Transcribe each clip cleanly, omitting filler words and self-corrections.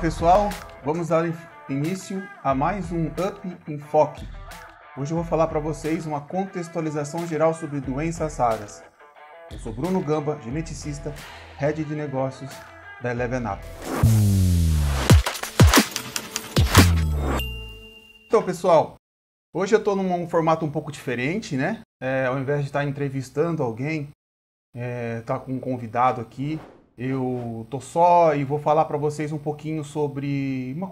pessoal, vamos dar início a mais um Up Enfoque. Hoje eu vou falar para vocês uma contextualização geral sobre doenças raras. Eu sou Bruno Gamba, geneticista, Head de Negócios da Eleven Up. Então pessoal, hoje eu estou num formato um pouco diferente, né? Ao invés de estar entrevistando alguém, estar com um convidado aqui, eu tô só e vou falar para vocês um pouquinho sobre uma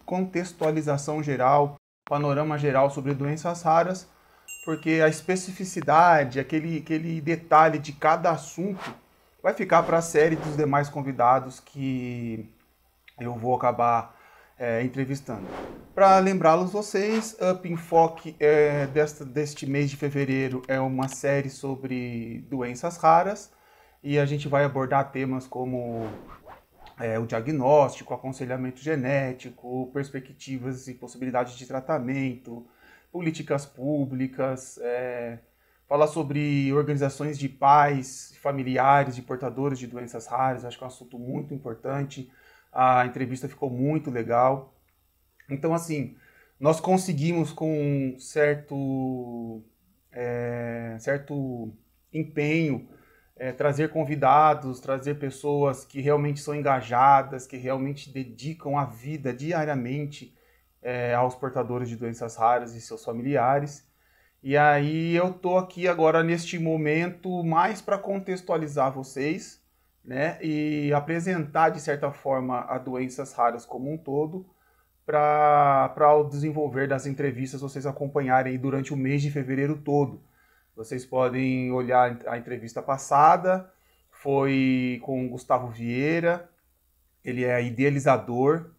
contextualização geral, panorama geral sobre doenças raras, porque a especificidade, aquele detalhe de cada assunto vai ficar para a série dos demais convidados que eu vou acabar entrevistando. Para lembrá-los vocês, Up Enfoque deste mês de fevereiro é uma série sobre doenças raras, e a gente vai abordar temas como o diagnóstico, aconselhamento genético, perspectivas e possibilidades de tratamento, políticas públicas, falar sobre organizações de pais, familiares de portadores de doenças raras. Acho que é um assunto muito importante. A entrevista ficou muito legal. Então, assim, nós conseguimos com um certo empenho trazer convidados, trazer pessoas que realmente são engajadas, que realmente dedicam a vida diariamente aos portadores de doenças raras e seus familiares. E aí eu tô aqui agora neste momento mais para contextualizar vocês, né, e apresentar de certa forma a doenças raras como um todo, para o desenvolver das entrevistas vocês acompanharem aí durante o mês de fevereiro todo. Vocês podem olhar a entrevista passada, foi com o Gustavo Vieira, ele é idealizador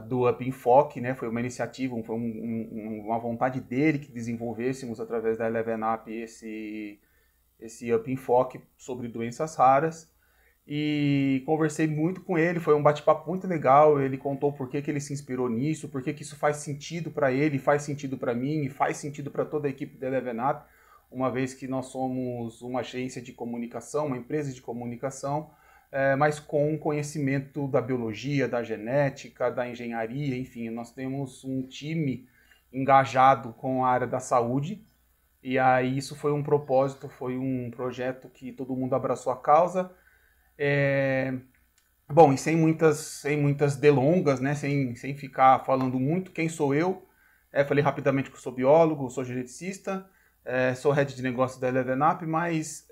do Up Enfoque, né? Foi uma iniciativa, foi uma vontade dele que desenvolvêssemos através da Eleven Up esse Up Enfoque sobre doenças raras. E conversei muito com ele, foi um bate-papo muito legal. Ele contou por que ele se inspirou nisso, por que isso faz sentido para ele, faz sentido para mim e faz sentido para toda a equipe da Eleven Up, uma vez que nós somos uma agência de comunicação, uma empresa de comunicação, mas com conhecimento da biologia, da genética, da engenharia, enfim, nós temos um time engajado com a área da saúde, e aí isso foi um propósito, foi um projeto que todo mundo abraçou a causa. Bom, e sem muitas delongas, né, sem ficar falando muito, quem sou eu? Falei rapidamente que eu sou biólogo, sou geneticista, sou head de negócio da Eleven Up, mas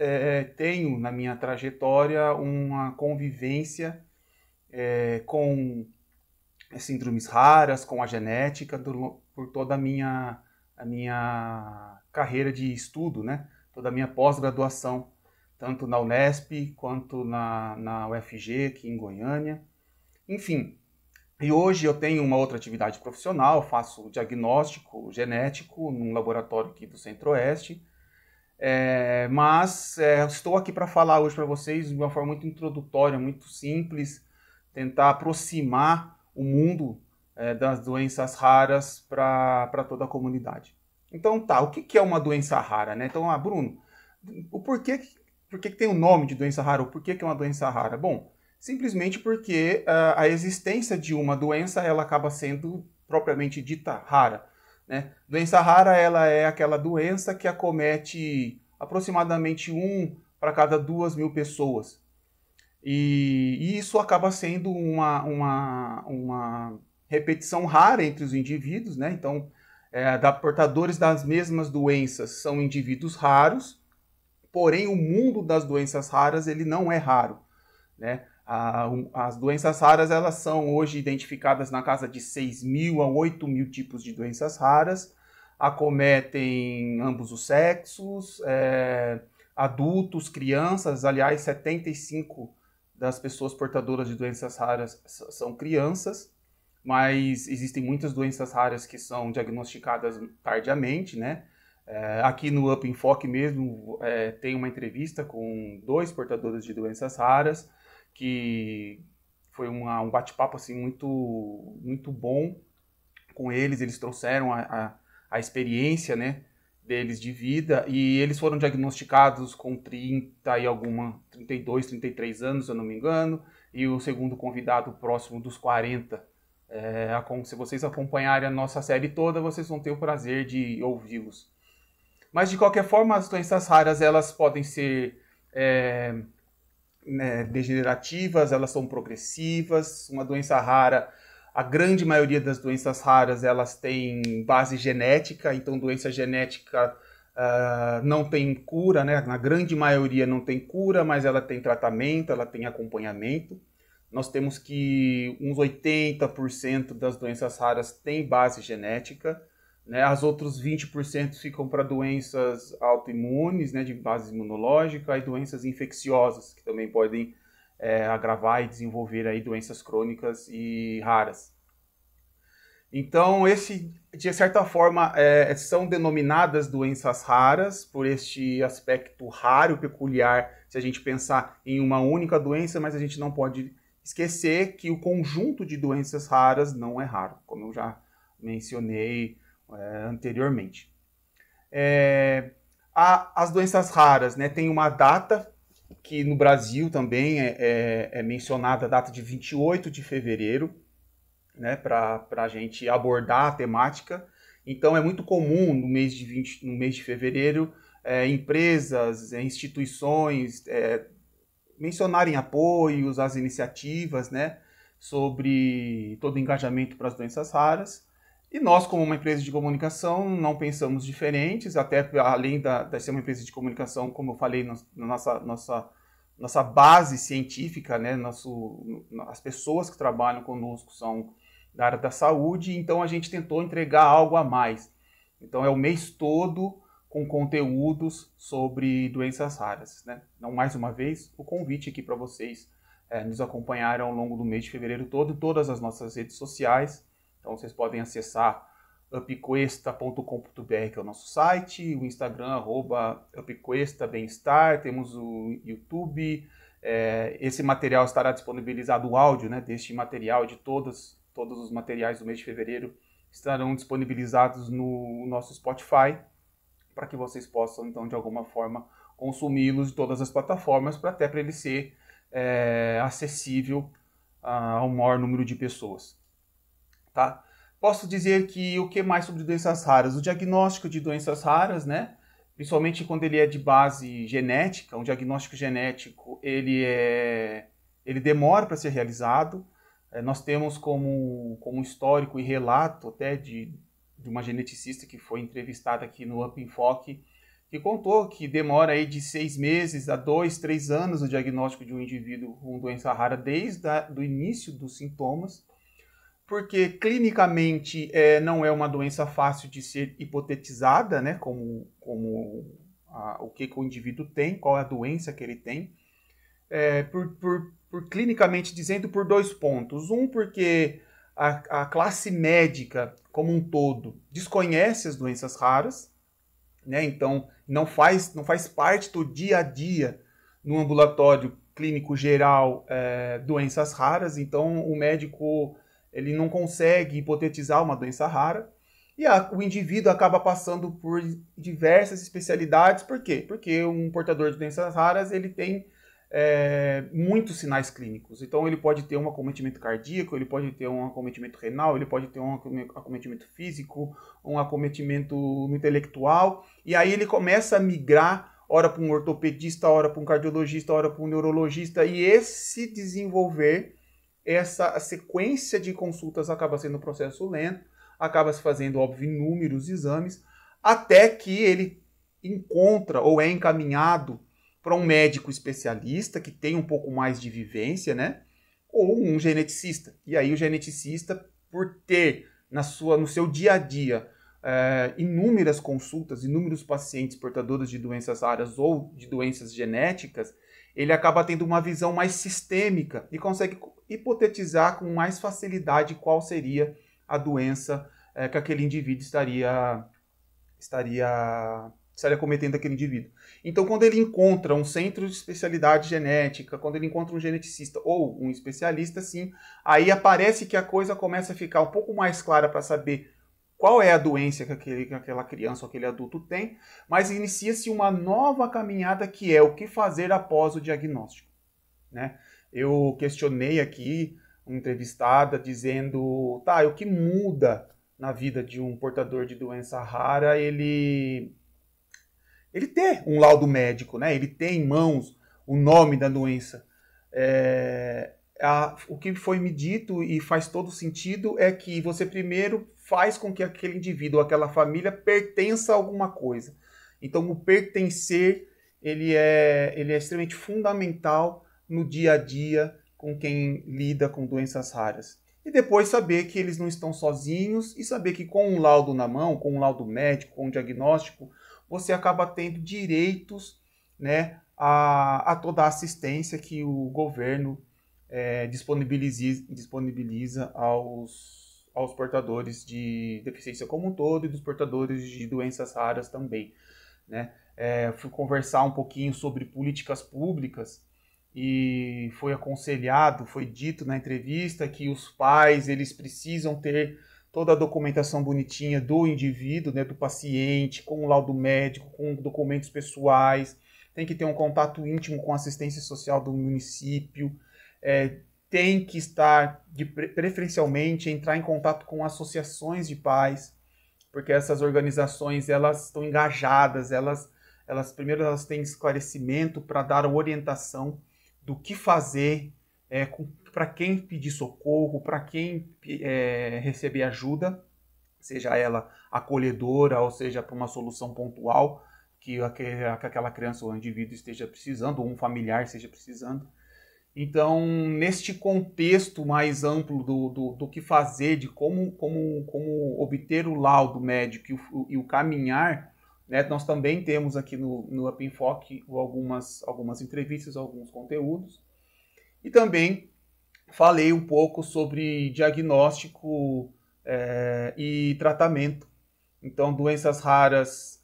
tenho na minha trajetória uma convivência com síndromes raras, com a genética, por toda a minha carreira de estudo, né? Toda a minha pós-graduação, tanto na Unesp quanto na UFG, aqui em Goiânia. Enfim, e hoje eu tenho uma outra atividade profissional, faço diagnóstico genético num laboratório aqui do Centro-Oeste, mas estou aqui para falar hoje para vocês de uma forma muito introdutória, muito simples, tentar aproximar o mundo das doenças raras para toda a comunidade. Então tá, o que é uma doença rara, né? Então, Bruno, por que tem o nome de doença rara? Ou por que é uma doença rara? Bom, simplesmente porque a existência de uma doença ela acaba sendo propriamente dita rara, né? Doença rara ela é aquela doença que acomete aproximadamente 1 para cada 2.000 pessoas. E isso acaba sendo uma repetição rara entre os indivíduos, né? Então, portadores das mesmas doenças são indivíduos raros, porém o mundo das doenças raras ele não é raro, né? As doenças raras elas são hoje identificadas na casa de 6.000 a 8.000 tipos de doenças raras, acometem ambos os sexos, adultos, crianças. Aliás, 75% das pessoas portadoras de doenças raras são crianças, mas existem muitas doenças raras que são diagnosticadas tardiamente, né? Aqui no Up Enfoque mesmo tem uma entrevista com 2 portadores de doenças raras, que foi um bate-papo assim, muito bom com eles. Eles trouxeram a experiência, né, deles de vida, e eles foram diagnosticados com 30 e 32, 33 anos, se eu não me engano, e o segundo convidado próximo dos 40. Se vocês acompanharem a nossa série toda, vocês vão ter o prazer de ouvi-los. Mas, de qualquer forma, as doenças raras elas podem ser degenerativas, elas são progressivas. Uma doença rara, a grande maioria das doenças raras, elas têm base genética, então doença genética não tem cura, né? Na grande maioria não tem cura, mas ela tem tratamento, ela tem acompanhamento. Nós temos que uns 80% das doenças raras têm base genética, né? As outros 20% ficam para doenças autoimunes, né, de base imunológica, e doenças infecciosas, que também podem agravar e desenvolver aí doenças crônicas e raras. Então, de certa forma, são denominadas doenças raras por este aspecto raro, peculiar, se a gente pensar em uma única doença, mas a gente não pode esquecer que o conjunto de doenças raras não é raro, como eu já mencionei anteriormente. As doenças raras, né, tem uma data que no Brasil também é mencionada, a data de 28 de fevereiro, né, para a gente abordar a temática. Então é muito comum no mês de fevereiro empresas, instituições mencionarem apoios às iniciativas, né, sobre todo o engajamento para as doenças raras. E nós, como uma empresa de comunicação, não pensamos diferentes, até além de ser uma empresa de comunicação, como eu falei, nossa base científica, né, as pessoas que trabalham conosco são da área da saúde, então a gente tentou entregar algo a mais. Então é o mês todo com conteúdos sobre doenças raras, né? Então, mais uma vez, o convite aqui para vocês nos acompanharem ao longo do mês de fevereiro todo, em todas as nossas redes sociais. Então vocês podem acessar upquesta.com.br, que é o nosso site, o Instagram, @upquesta-bem-estar, temos o YouTube. Esse material estará disponibilizado, o áudio, né, deste material, de todos os materiais do mês de fevereiro estarão disponibilizados no nosso Spotify, para que vocês possam, então, de alguma forma, consumi-los de todas as plataformas, para ele ser acessível ao maior número de pessoas. Tá? Posso dizer que o que mais sobre doenças raras? O diagnóstico de doenças raras, né? Principalmente quando ele é de base genética, um diagnóstico genético, ele demora para ser realizado. Nós temos como histórico e relato até de uma geneticista que foi entrevistada aqui no Up Enfoque, que contou que demora aí de 6 meses a 2, 3 anos o diagnóstico de um indivíduo com doença rara desde o início dos sintomas, porque clinicamente não é uma doença fácil de ser hipotetizada, né, como o que o indivíduo tem, qual é a doença que ele tem, por clinicamente dizendo, por 2 pontos. Um, porque a classe médica como um todo desconhece as doenças raras, né? Então não faz parte do dia a dia no ambulatório clínico geral doenças raras, então o médico ele não consegue hipotetizar uma doença rara, e o indivíduo acaba passando por diversas especialidades. Por quê? Porque um portador de doenças raras ele tem muitos sinais clínicos. Então ele pode ter um acometimento cardíaco, ele pode ter um acometimento renal, ele pode ter um acometimento físico, um acometimento intelectual, e aí ele começa a migrar, ora para um ortopedista, ora para um cardiologista, ora para um neurologista, e esse desenvolver, essa sequência de consultas acaba sendo um processo lento, acaba se fazendo, óbvio, inúmeros exames, até que ele encontra ou é encaminhado para um médico especialista que tem um pouco mais de vivência, né? Ou um geneticista. E aí o geneticista, por ter no seu dia a dia inúmeras consultas, inúmeros pacientes portadores de doenças raras ou de doenças genéticas, ele acaba tendo uma visão mais sistêmica e consegue hipotetizar com mais facilidade qual seria a doença que aquele indivíduo estaria cometendo aquele indivíduo. Então, quando ele encontra um centro de especialidade genética, quando ele encontra um geneticista ou um especialista, sim, aí aparece que a coisa começa a ficar um pouco mais clara para saber qual é a doença que aquela criança ou aquele adulto tem, mas inicia-se uma nova caminhada que é o que fazer após o diagnóstico, né? Eu questionei aqui uma entrevistada dizendo, tá, o que muda na vida de um portador de doença rara, ele ter um laudo médico, né? Ele ter em mãos o nome da doença. O que foi me dito e faz todo sentido é que você primeiro faz com que aquele indivíduo ou aquela família pertença a alguma coisa. Então, o pertencer ele é extremamente fundamental no dia a dia com quem lida com doenças raras. E depois saber que eles não estão sozinhos e saber que com um laudo na mão, com um laudo médico, com um diagnóstico, você acaba tendo direitos, né, a toda a assistência que o governo disponibiliza aos portadores de deficiência como um todo e dos portadores de doenças raras também, né? Fui conversar um pouquinho sobre políticas públicas e foi aconselhado, foi dito na entrevista que os pais eles precisam ter toda a documentação bonitinha do indivíduo, né, do paciente, com o laudo médico, com documentos pessoais, tem que ter um contato íntimo com a assistência social do município, tem que estar, preferencialmente, entrar em contato com associações de pais, porque essas organizações elas estão engajadas, primeiro elas têm esclarecimento para dar orientação do que fazer, para quem pedir socorro, para quem receber ajuda, seja ela acolhedora ou seja para uma solução pontual que aquela criança ou indivíduo esteja precisando, ou um familiar esteja precisando. Então, neste contexto mais amplo do que fazer, de como obter o laudo médico e o caminhar, né, nós também temos aqui no Up Enfoque algumas entrevistas, alguns conteúdos. E também falei um pouco sobre diagnóstico e tratamento. Então, doenças raras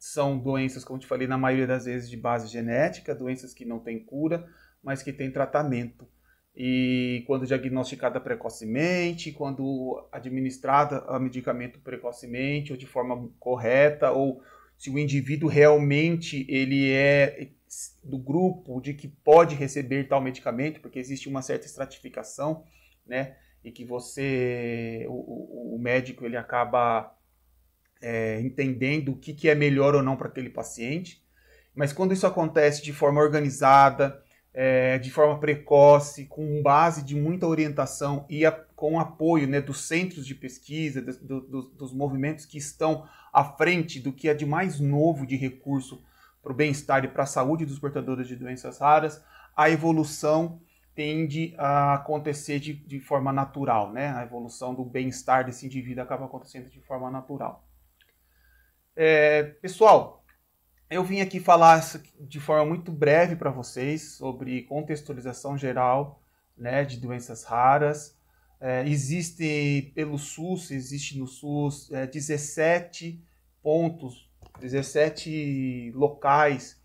são doenças, como eu te falei, na maioria das vezes de base genética, doenças que não têm cura, mas que têm tratamento. E quando diagnosticada precocemente, quando administrada a medicamento precocemente ou de forma correta, ou se o indivíduo realmente ele é do grupo de que pode receber tal medicamento, porque existe uma certa estratificação, né? E que o médico ele acaba entendendo o que é melhor ou não para aquele paciente. Mas quando isso acontece de forma organizada, de forma precoce, com base de muita orientação e com apoio, né, dos centros de pesquisa, dos movimentos que estão à frente do que é de mais novo de recurso para o bem-estar e para a saúde dos portadores de doenças raras, a evolução tende a acontecer de forma natural, né? A evolução do bem-estar desse indivíduo acaba acontecendo de forma natural. Pessoal, eu vim aqui falar de forma muito breve para vocês sobre contextualização geral, né, de doenças raras. Existe no SUS 17 pontos, 17 locais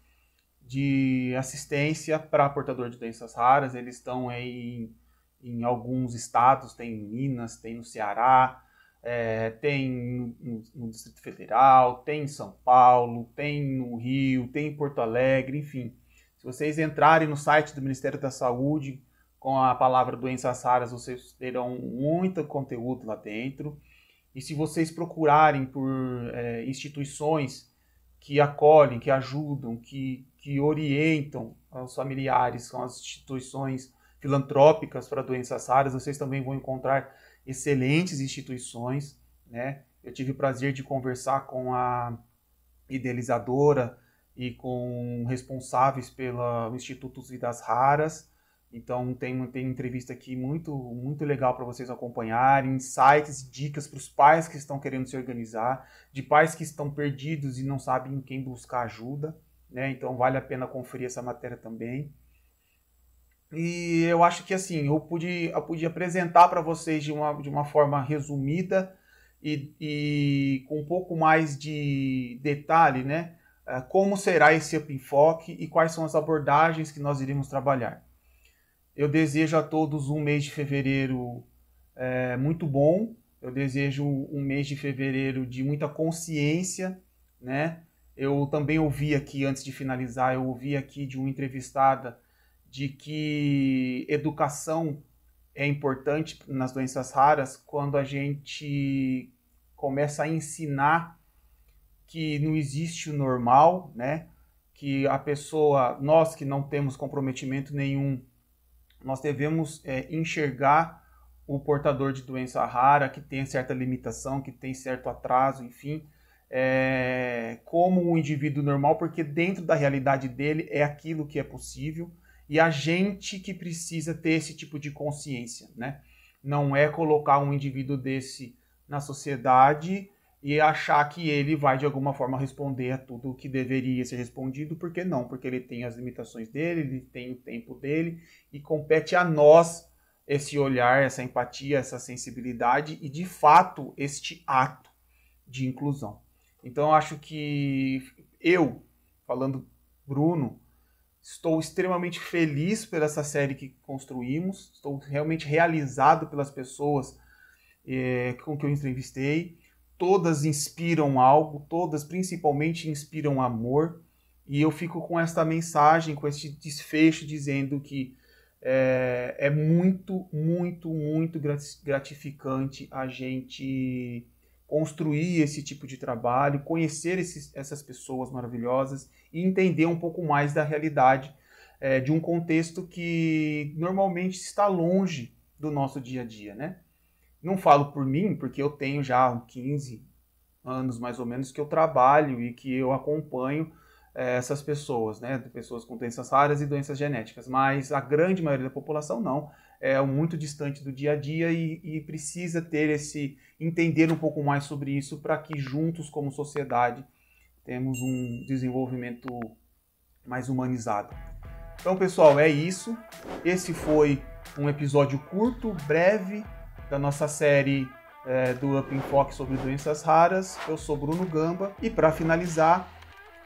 de assistência para portador de doenças raras. Eles estão em alguns estados, tem em Minas, tem no Ceará, tem no Distrito Federal, tem em São Paulo, tem no Rio, tem em Porto Alegre, enfim. Se vocês entrarem no site do Ministério da Saúde com a palavra doenças raras, vocês terão muito conteúdo lá dentro. E se vocês procurarem por instituições que acolhem, que ajudam, que orientam os familiares, são as instituições filantrópicas para doenças raras, vocês também vão encontrar excelentes instituições, né? Eu tive o prazer de conversar com a idealizadora e com responsáveis pelo Instituto Vidas Raras. Então tem entrevista aqui muito legal para vocês acompanharem, insights, dicas para os pais que estão querendo se organizar, de pais que estão perdidos e não sabem em quem buscar ajuda, né? Então vale a pena conferir essa matéria também. E eu acho que assim, eu pude apresentar para vocês de uma forma resumida e com um pouco mais de detalhe, né? Como será esse Up Enfoque e quais são as abordagens que nós iremos trabalhar. Eu desejo a todos um mês de fevereiro muito bom, Eu desejo um mês de fevereiro de muita consciência, né? Eu também ouvi aqui, antes de finalizar, eu ouvi aqui de uma entrevistada de que educação é importante nas doenças raras quando a gente começa a ensinar que não existe o normal, né? Que a pessoa, nós que não temos comprometimento nenhum, nós devemos enxergar o portador de doença rara, que tem certa limitação, que tem certo atraso, enfim, como um indivíduo normal, porque dentro da realidade dele é aquilo que é possível, e a gente que precisa ter esse tipo de consciência, né? Não é colocar um indivíduo desse na sociedade e achar que ele vai de alguma forma responder a tudo o que deveria ser respondido, porque não, porque ele tem as limitações dele, ele tem o tempo dele, e compete a nós esse olhar, essa empatia, essa sensibilidade e, de fato, este ato de inclusão. Então, eu acho que eu, falando Bruno, estou extremamente feliz por essa série que construímos, estou realmente realizado pelas pessoas com que eu entrevistei. Todas inspiram algo, todas principalmente inspiram amor, e eu fico com esta mensagem, com este desfecho dizendo que é muito, muito, muito gratificante a gente construir esse tipo de trabalho, conhecer essas pessoas maravilhosas e entender um pouco mais da realidade de um contexto que normalmente está longe do nosso dia a dia, né? Não falo por mim, porque eu tenho já 15 anos mais ou menos que eu trabalho e que eu acompanho essas pessoas, né? Pessoas com doenças raras e doenças genéticas, mas a grande maioria da população não, é muito distante do dia a dia e precisa ter entender um pouco mais sobre isso para que juntos como sociedade temos um desenvolvimento mais humanizado. Então, pessoal, é isso. Esse foi um episódio curto, breve, da nossa série do Up Enfoque sobre doenças raras. Eu sou Bruno Gamba e, para finalizar,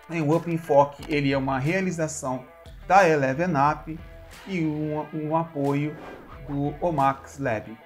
o Up Enfoque ele é uma realização da Eleven Up e um apoio do Omax Lab.